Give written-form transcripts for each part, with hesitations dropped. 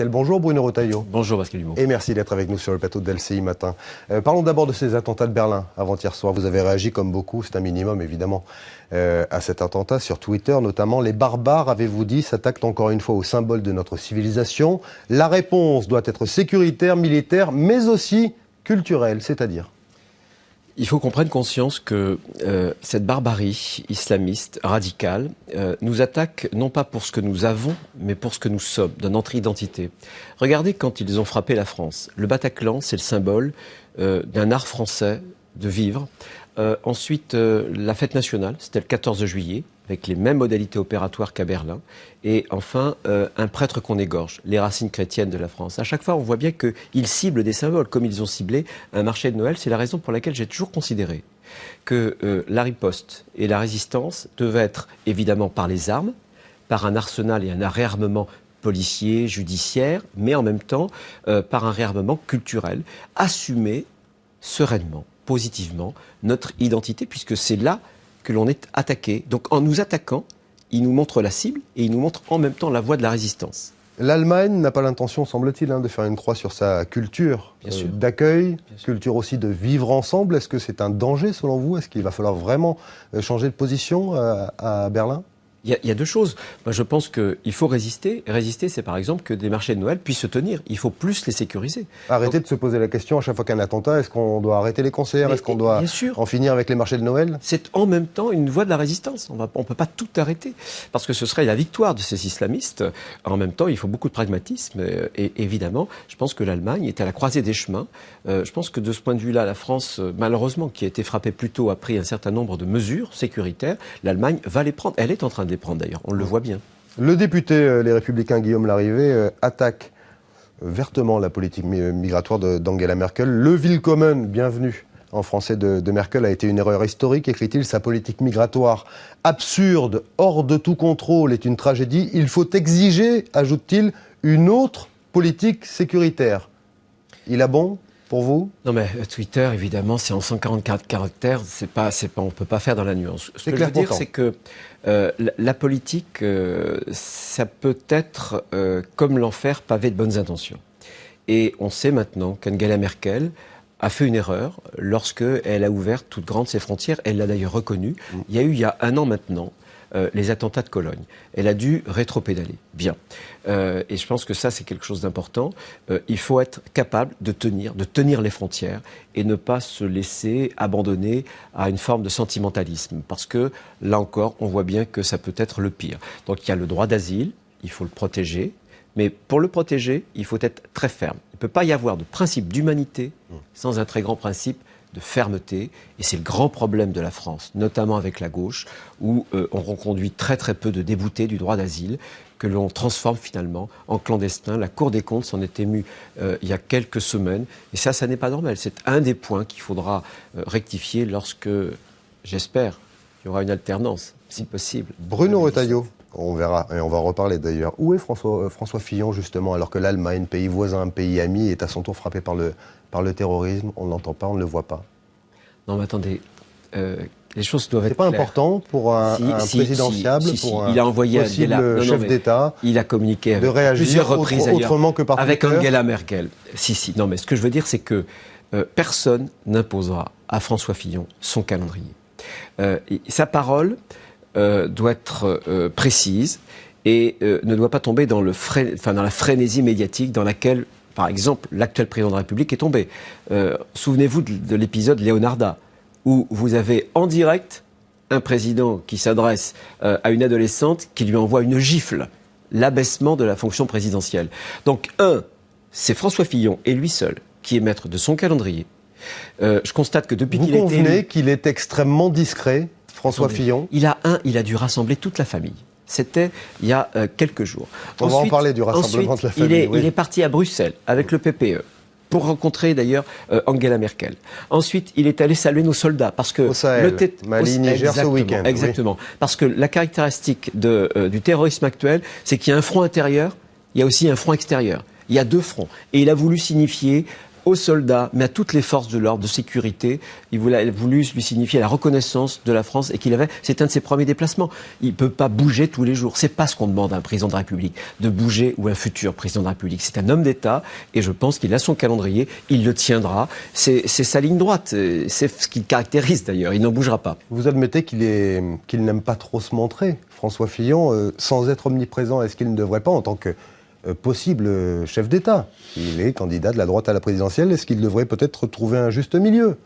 Merkel. Bonjour Bruno Retailleau. Bonjour Pascal Dumont. Et merci d'être avec nous sur le plateau de LCI Matin. Parlons d'abord de ces attentats de Berlin avant-hier soir. Vous avez réagi comme beaucoup, c'est un minimum évidemment, à cet attentat sur Twitter notamment. Les barbares, avez-vous dit, s'attaquent encore une fois au symbole de notre civilisation. La réponse doit être sécuritaire, militaire, mais aussi culturelle, c'est-à-dire ? Il faut qu'on prenne conscience que cette barbarie islamiste radicale nous attaque non pas pour ce que nous avons, mais pour ce que nous sommes, dans notre identité. Regardez quand ils ont frappé la France. Le Bataclan, c'est le symbole d'un art français de vivre. Ensuite, la fête nationale, c'était le 14 juillet, avec les mêmes modalités opératoires qu'à Berlin. Et enfin, un prêtre qu'on égorge, les racines chrétiennes de la France. À chaque fois, on voit bien qu'ils ciblent des symboles, comme ils ont ciblé un marché de Noël. C'est la raison pour laquelle j'ai toujours considéré que la riposte et la résistance devaient être évidemment par les armes, par un arsenal et un réarmement policier, judiciaire, mais en même temps par un réarmement culturel, assumé sereinement, positivement, notre identité, puisque c'est là que l'on est attaqué. Donc en nous attaquant, il nous montre la cible et il nous montre en même temps la voie de la résistance. L'Allemagne n'a pas l'intention, semble-t-il, de faire une croix sur sa culture d'accueil, culture aussi de vivre ensemble. Est-ce que c'est un danger selon vous? Est-ce qu'il va falloir vraiment changer de position à Berlin? Il y a deux choses. Moi, je pense qu'il faut résister. Résister, c'est par exemple que des marchés de Noël puissent se tenir. Il faut plus les sécuriser. Arrêter de se poser la question à chaque fois qu'un attentat, est-ce qu'on doit arrêter les concerts? Est-ce qu'on doit en finir avec les marchés de Noël? C'est en même temps une voie de la résistance. On ne peut pas tout arrêter. Parce que ce serait la victoire de ces islamistes. En même temps, il faut beaucoup de pragmatisme. Et évidemment, je pense que l'Allemagne est à la croisée des chemins. Je pense que de ce point de vue-là, la France, malheureusement, qui a été frappée plus tôt, a pris un certain nombre de mesures sécuritaires. L'Allemagne va les prendre. Elle est en train de les prendre d'ailleurs, on le voit bien. Le député Les Républicains Guillaume Larrivé attaque vertement la politique migratoire d'Angela Merkel. Le Willkommen, bienvenue en français de Merkel, a été une erreur historique, écrit-il. Sa politique migratoire absurde, hors de tout contrôle, est une tragédie. Il faut exiger, ajoute-t-il, une autre politique sécuritaire. Il a bon pour vous? Non mais Twitter, évidemment, c'est en 144 caractères, on ne peut pas faire dans la nuance. Ce que je veux dire, c'est que la politique, ça peut être comme l'enfer pavé de bonnes intentions. Et on sait maintenant qu'Angela Merkel a fait une erreur lorsqu'elle a ouvert toute grande ses frontières. Elle l'a d'ailleurs reconnu. Il y a un an maintenant, les attentats de Cologne. Elle a dû rétropédaler. Bien. Et je pense que ça, c'est quelque chose d'important. Il faut être capable de tenir les frontières et ne pas se laisser abandonner à une forme de sentimentalisme. Parce que, là encore, on voit bien que ça peut être le pire. Donc il y a le droit d'asile, il faut le protéger. Mais pour le protéger, il faut être très ferme. Il ne peut pas y avoir de principe d'humanité sans un très grand principe de fermeté, et c'est le grand problème de la France, notamment avec la gauche, où on reconduit très très peu de déboutés du droit d'asile, que l'on transforme finalement en clandestins. La Cour des comptes s'en est émue il y a quelques semaines, et ça n'est pas normal. C'est un des points qu'il faudra rectifier lorsque, j'espère, il y aura une alternance, si possible. Bruno Retailleau, on verra, et on va en reparler d'ailleurs. Où est François Fillon, justement, alors que l'Allemagne, pays voisin, pays ami, est à son tour frappé par le terrorisme? On ne l'entend pas, on ne le voit pas. Non, mais attendez, les choses doivent être claires. C'est pas important pour un président fiable, pour un possible chef d'État, il a communiqué avec plusieurs reprises autrement que par avec Angela Merkel. Non, mais ce que je veux dire, c'est que personne n'imposera à François Fillon son calendrier. Sa parole doit être précise et ne doit pas tomber dans la frénésie médiatique dans laquelle, par exemple, l'actuel président de la République est tombé. Souvenez-vous de l'épisode Leonarda, où vous avez en direct un président qui s'adresse à une adolescente qui lui envoie une gifle, l'abaissement de la fonction présidentielle. Donc, c'est François Fillon et lui seul qui est maître de son calendrier. Je constate que depuis qu'il est élu... Vous convenez qu'il est extrêmement discret, François Fillon? Il a dû rassembler toute la famille. C'était il y a quelques jours. On va en parler du rassemblement de la famille. Il est parti à Bruxelles avec le PPE pour rencontrer d'ailleurs Angela Merkel. Ensuite, il est allé saluer nos soldats parce que au Sahel, Mali, Niger, ce week-end. Exactement. Oui. Parce que la caractéristique du terrorisme actuel, c'est qu'il y a un front intérieur, il y a aussi un front extérieur. Il y a deux fronts. Et il a voulu signifier aux soldats, mais à toutes les forces de l'ordre, de sécurité. Il a voulu lui signifier la reconnaissance de la France et c'est un de ses premiers déplacements. Il ne peut pas bouger tous les jours. C'est pas ce qu'on demande à un président de la République, de bouger, ou un futur président de la République. C'est un homme d'État et je pense qu'il a son calendrier, il le tiendra. C'est sa ligne droite. C'est ce qui le caractérise d'ailleurs. Il n'en bougera pas. Vous admettez qu'il n'aime pas trop se montrer, François Fillon, sans être omniprésent. Est-ce qu'il ne devrait pas, en tant que possible chef d'État, il est candidat de la droite à la présidentielle, est-ce qu'il devrait peut-être trouver un juste milieu ?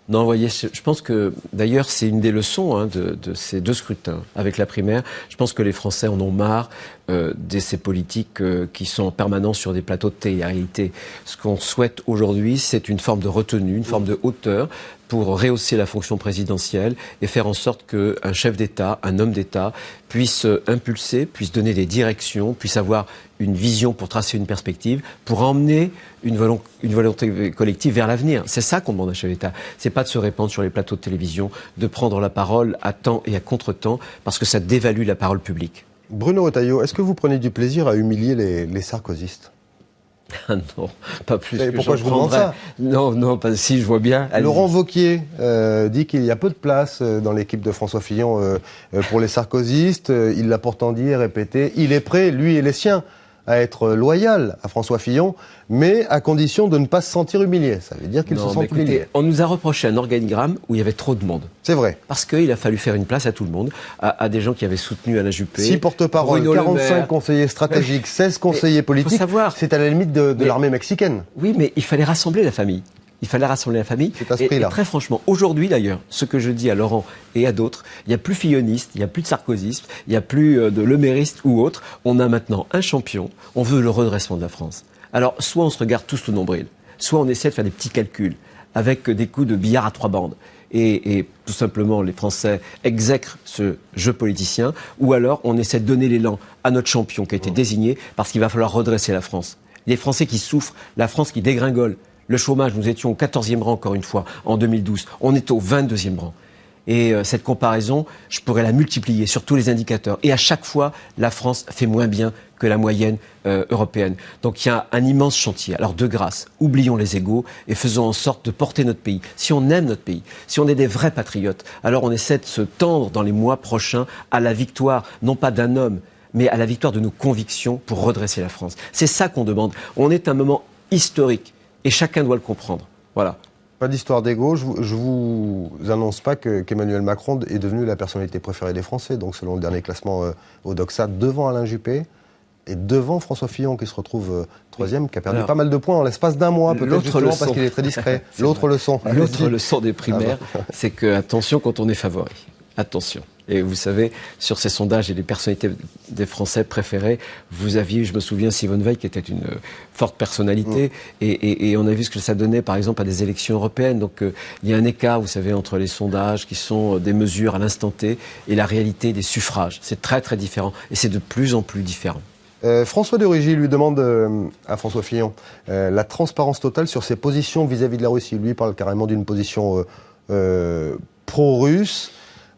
Non, vous voyez, je pense que, d'ailleurs, c'est une des leçons de ces 2 scrutins avec la primaire. Je pense que les Français en ont marre de ces politiques qui sont en permanence sur des plateaux de télé-réalité. Ce qu'on souhaite aujourd'hui, c'est une forme de retenue, une forme de hauteur pour rehausser la fonction présidentielle et faire en sorte qu'un chef d'État, un homme d'État, puisse impulser, puisse donner des directions, puisse avoir une vision pour tracer une perspective, pour emmener une volonté collective vers l'avenir. C'est ça qu'on demande à un chef d'État. C'est pas de se répandre sur les plateaux de télévision, de prendre la parole à temps et à contre-temps, parce que ça dévalue la parole publique. Bruno Retailleau, est-ce que vous prenez du plaisir à humilier les sarkozystes ? Ah non, pas plus que pourquoi je vous demande ça ? Non, pas si, je vois bien. Laurent Wauquiez dit qu'il y a peu de place dans l'équipe de François Fillon pour les sarkozystes. Il l'a pourtant dit et répété. Il est prêt, lui et les siens, à être loyal à François Fillon, mais à condition de ne pas se sentir humilié. Ça veut dire qu'il se sent humilié. On nous a reproché un organigramme où il y avait trop de monde. C'est vrai. Parce qu'il a fallu faire une place à tout le monde, à des gens qui avaient soutenu Alain Juppé. 6 porte-parole, 45 conseillers stratégiques, 16 conseillers politiques. C'est à la limite de l'armée mexicaine. Oui, mais il fallait rassembler la famille. Il fallait rassembler la famille. C'est à ce prix-là. Et très franchement, aujourd'hui d'ailleurs, ce que je dis à Laurent et à d'autres, il n'y a plus filloniste, il n'y a plus de sarkozystes, il n'y a plus de lemériste ou autre. On a maintenant un champion. On veut le redressement de la France. Alors, soit on se regarde tous au nombril, soit on essaie de faire des petits calculs avec des coups de billard à 3 bandes. Et tout simplement, les Français exècrent ce jeu politicien, ou alors on essaie de donner l'élan à notre champion qui a été désigné, parce qu'il va falloir redresser la France. Les Français qui souffrent, la France qui dégringole. Le chômage, nous étions au 14e rang, encore une fois, en 2012. On est au 22e rang. Et cette comparaison, je pourrais la multiplier sur tous les indicateurs. Et à chaque fois, la France fait moins bien que la moyenne européenne. Donc il y a un immense chantier. Alors de grâce, oublions les égos et faisons en sorte de porter notre pays. Si on aime notre pays, si on est des vrais patriotes, alors on essaie de se tendre dans les mois prochains à la victoire, non pas d'un homme, mais à la victoire de nos convictions pour redresser la France. C'est ça qu'on demande. On est à un moment historique. Et chacun doit le comprendre. Voilà. Pas d'histoire d'égo. Je vous annonce pas qu'Emmanuel Macron est devenu la personnalité préférée des Français. Donc, selon le dernier classement au Doxa, devant Alain Juppé et devant François Fillon, qui se retrouve 3e, qui a perdu pas mal de points en l'espace d'un mois, peut-être justement parce qu'il est très discret. L'autre leçon. L'autre leçon des primaires, c'est que, attention, quand on est favori. Attention. Et vous savez, sur ces sondages et les personnalités des Français préférées, vous aviez, je me souviens, Simone Veil, qui était une forte personnalité, et on a vu ce que ça donnait, par exemple, à des élections européennes. Donc, il y a un écart, vous savez, entre les sondages, qui sont des mesures à l'instant T, et la réalité des suffrages. C'est très, très différent, et c'est de plus en plus différent. François de Rugy lui demande à François Fillon la transparence totale sur ses positions vis-à-vis de la Russie. Lui, il parle carrément d'une position pro-russe.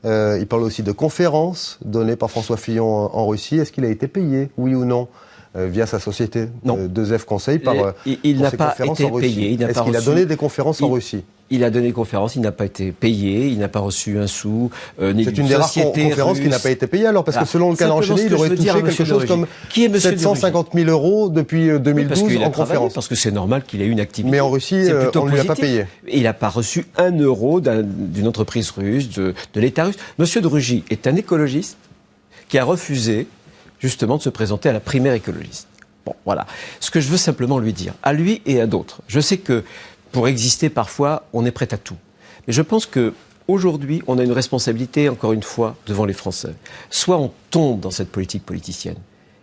Il parle aussi de conférences données par François Fillon en Russie. Est-ce qu'il a été payé, oui ou non, via sa société 2F Conseil il n'a pas été payé. Est-ce qu'il a donné des conférences en Russie ? Il a donné des conférences, il n'a pas été payé, il n'a pas reçu un sou. C'est une des rares conférences qui n'a pas été payée alors, parce que selon le cas enchaîné, il aurait touché quelque chose comme 750 000 euros depuis 2012 en conférence. Parce que c'est normal qu'il ait une activité. Mais en Russie, on ne lui a pas payé. Il n'a pas reçu 1 euro d'une entreprise russe, de l'État russe. Monsieur de Rugy est un écologiste qui a refusé justement de se présenter à la primaire écologiste. Bon, voilà. Ce que je veux simplement lui dire, à lui et à d'autres, je sais que pour exister, parfois, on est prêt à tout. Mais je pense qu'aujourd'hui, on a une responsabilité, encore une fois, devant les Français. Soit on tombe dans cette politique politicienne,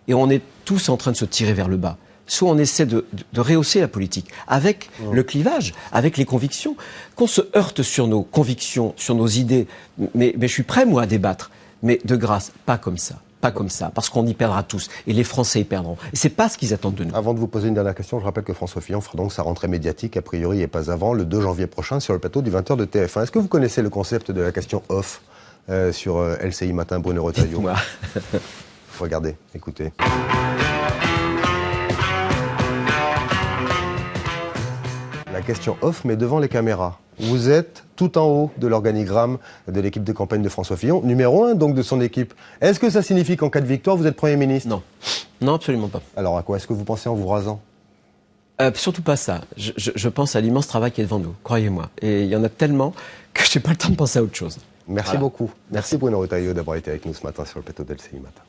et on est tous en train de se tirer vers le bas. Soit on essaie de rehausser la politique, avec le clivage, avec les convictions. Qu'on se heurte sur nos convictions, sur nos idées. Mais je suis prêt, moi, à débattre. Mais de grâce, pas comme ça. Pas comme ça, parce qu'on y perdra tous. Et les Français y perdront. Et c'est pas ce qu'ils attendent de nous. Avant de vous poser une dernière question, je rappelle que François Fillon fera donc sa rentrée médiatique, a priori, et pas avant, le 2 janvier prochain, sur le plateau du 20h de TF1. Est-ce que vous connaissez le concept de la question off sur LCI Matin, Bruno Retailleau ? Dites-moi. Regardez, écoutez. La question off, mais devant les caméras. Vous êtes tout en haut de l'organigramme de l'équipe de campagne de François Fillon, numéro 1 donc de son équipe. Est-ce que ça signifie qu'en cas de victoire, vous êtes Premier ministre? Non. Non, absolument pas. Alors à quoi est-ce que vous pensez en vous rasant? Surtout pas ça. Je pense à l'immense travail qui est devant nous, croyez-moi. Et il y en a tellement que je n'ai pas le temps de penser à autre chose. Merci beaucoup. Merci Bruno Retailleau d'avoir été avec nous ce matin sur le plateau d'LCI Matin.